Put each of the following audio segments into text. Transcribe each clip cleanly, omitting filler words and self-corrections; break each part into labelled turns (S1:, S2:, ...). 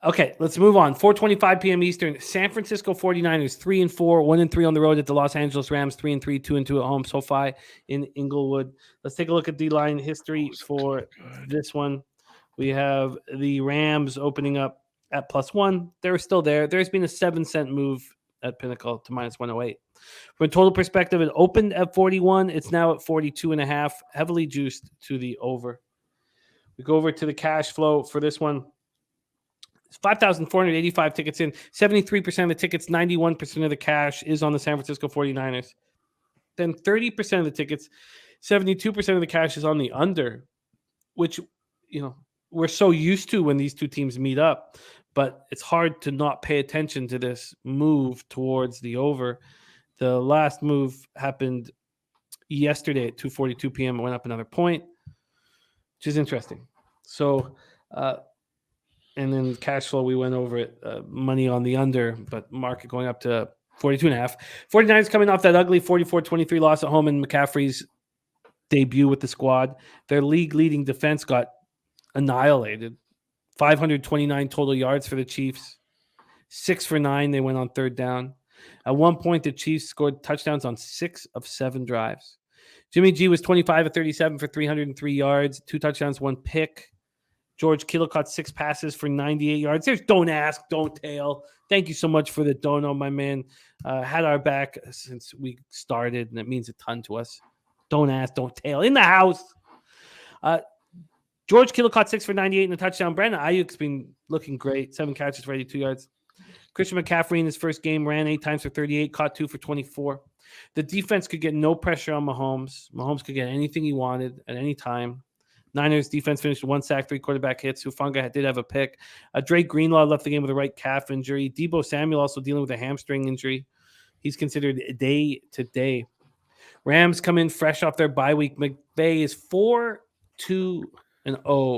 S1: Okay, let's move on. 4:25 p.m. Eastern. San Francisco 49ers 3-4, 1-3 on the road at the Los Angeles Rams, 3-3, 2-2 at home. SoFi in Inglewood. Let's take a look at the line history for this one. We have the Rams opening up at +1. They're still there. There's been a 7-cent move at Pinnacle to -108. From a total perspective, it opened at 41. It's now at 42.5, heavily juiced to the over. We go over to the cash flow for this one. 5,485 tickets in. 73% of the tickets, 91% of the cash is on the San Francisco 49ers. Then 30% of the tickets, 72% of the cash is on the under, which, we're so used to when these two teams meet up. But it's hard to not pay attention to this move towards the over. The last move happened yesterday at 2:42 p.m. It went up another point, which is interesting. So, and then cash flow, we went over it, money on the under, but market going up to 42.5. 49ers coming off that ugly 44-23 loss at home in McCaffrey's debut with the squad. Their league-leading defense got annihilated. 529 total yards for the Chiefs. 6 for 9, they went on third down. At one point, the Chiefs scored touchdowns on 6 of 7 drives. Jimmy G was 25 of 37 for 303 yards, 2 touchdowns, 1 pick. George Kittle caught 6 passes for 98 yards. There's don't ask, don't tail. Thank you so much for the dono, my man. Had our back since we started, and it means a ton to us. Don't ask, don't tail. In the house. George Kittle caught 6 for 98 in a touchdown. Brandon Ayuk's been looking great. 7 catches for 82 yards. Christian McCaffrey in his first game ran 8 times for 38, caught 2 for 24. The defense could get no pressure on Mahomes. Mahomes could get anything he wanted at any time. Niners defense finished 1 sack, 3 quarterback hits. Hufanga did have a pick. Drake Greenlaw left the game with a right calf injury. Deebo Samuel also dealing with a hamstring injury. He's considered day to day. Rams come in fresh off their bye week. McVay is 4-2-0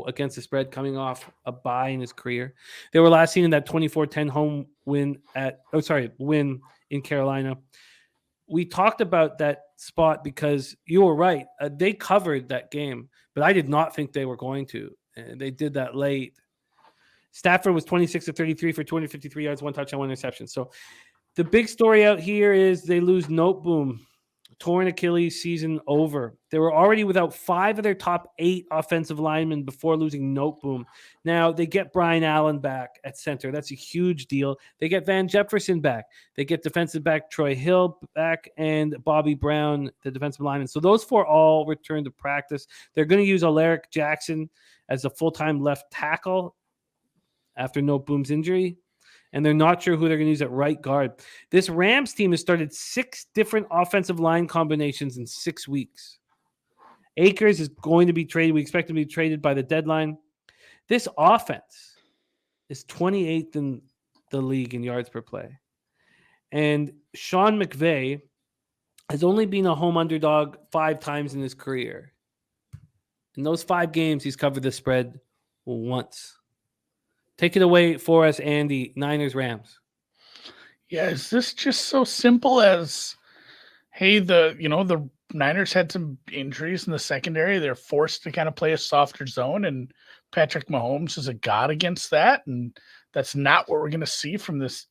S1: against the spread, coming off a bye in his career. They were last seen in that 24-10 home win in Carolina. We talked about that spot because you were right. They covered that game, but I did not think they were going to. And they did that late. Stafford was 26 of 33 for 253 yards, 1 touchdown, 1 interception. So the big story out here is they lose Noteboom. Torn Achilles, season over. They were already without 5 of their top 8 offensive linemen before losing Noteboom. Now they get Brian Allen back at center. That's a huge deal. They get Van Jefferson back. They get defensive back Troy Hill back and Bobby Brown, the defensive lineman. So those 4 all return to practice. They're going to use Alaric Jackson as a full-time left tackle after Noteboom's injury. And they're not sure who they're going to use at right guard. This Rams team has started 6 different offensive line combinations in 6 weeks. Akers is going to be traded. We expect him to be traded by the deadline. This offense is 28th in the league in yards per play. And Sean McVay has only been a home underdog 5 times in his career. In those 5 games, he's covered the spread once. Take it away for us, Andy. Niners, Rams.
S2: Yeah, is this just so simple as, hey, the Niners had some injuries in the secondary. They're forced to kind of play a softer zone, and Patrick Mahomes is a god against that. And that's not what we're going to see from this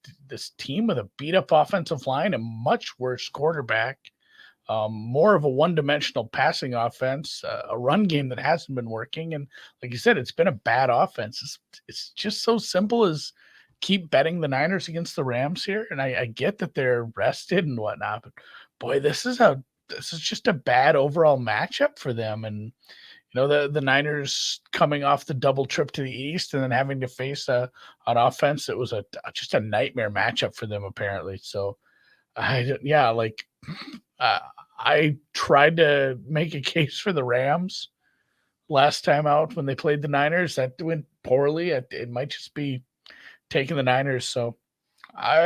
S2: team with a beat-up offensive line, a much worse quarterback, more of a one-dimensional passing offense, a run game that hasn't been working. And like you said, it's been a bad offense. It's just so simple as keep betting the Niners against the Rams here. And I get that they're rested and whatnot, but boy, this is just a bad overall matchup for them. And, the Niners coming off the double trip to the East and then having to face an offense that was just a nightmare matchup for them, apparently. So I tried to make a case for the Rams last time out when they played the Niners. That went poorly. It might just be taking the Niners. So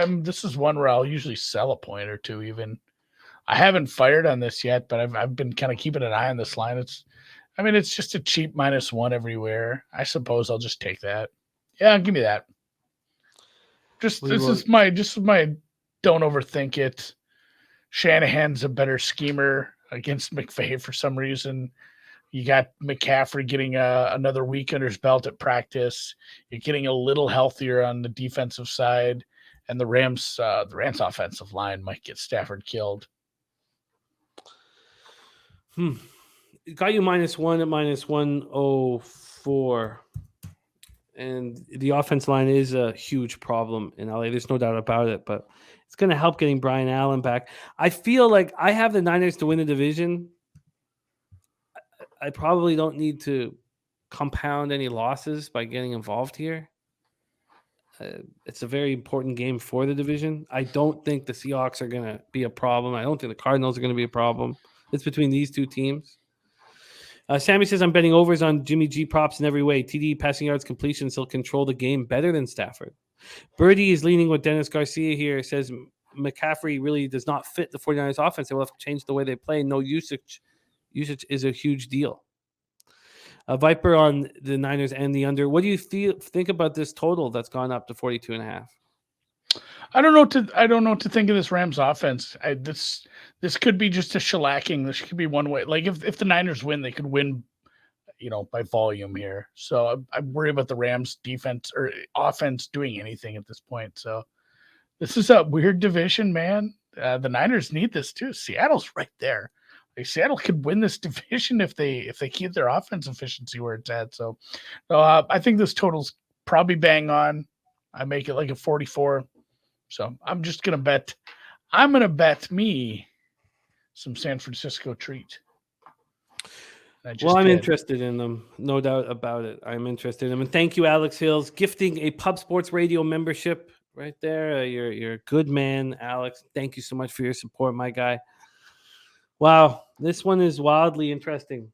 S2: this is one where I'll usually sell a point or two even. I haven't fired on this yet, but I've been kind of keeping an eye on this line. It's just a cheap -1 everywhere. I suppose I'll just take that. Yeah, give me that. This is my don't overthink it. Shanahan's a better schemer against McVay for some reason. You got McCaffrey getting another week under his belt at practice. You're getting a little healthier on the defensive side, and the Rams offensive line might get Stafford killed.
S1: It got you -1 at -104. And the offense line is a huge problem in LA. There's no doubt about it, but it's going to help getting Brian Allen back. I feel like I have the Niners to win the division. I probably don't need to compound any losses by getting involved here. It's a very important game for the division. I don't think the Seahawks are going to be a problem. I don't think the Cardinals are going to be a problem. It's between these two teams. Sammy says, I'm betting overs on Jimmy G props in every way. TD, passing yards, completions. He'll control the game better than Stafford. Birdie is leaning with Dennis Garcia here. Says McCaffrey really does not fit the 49ers offense. They will have to change the way they play. No usage. Usage is a huge deal. Viper on the Niners and the under. What do you think about this total that's gone up to 42.5?
S2: I don't know what to think of this Rams offense. This could be just a shellacking. This could be one way. Like if the Niners win, they could win, by volume here. So I worry about the Rams defense or offense doing anything at this point. So this is a weird division, man. The Niners need this too. Seattle's right there. Like Seattle could win this division if they keep their offense efficiency where it's at. So I think this total's probably bang on. I make it like a 44. So I'm just going to bet. I'm going to bet me some San Francisco treat.
S1: I'm interested in them. No doubt about it. I'm interested in them. And thank you, Alex Hills, gifting a Pub Sports Radio membership right there. You're a good man, Alex. Thank you so much for your support, my guy. Wow, this one is wildly interesting.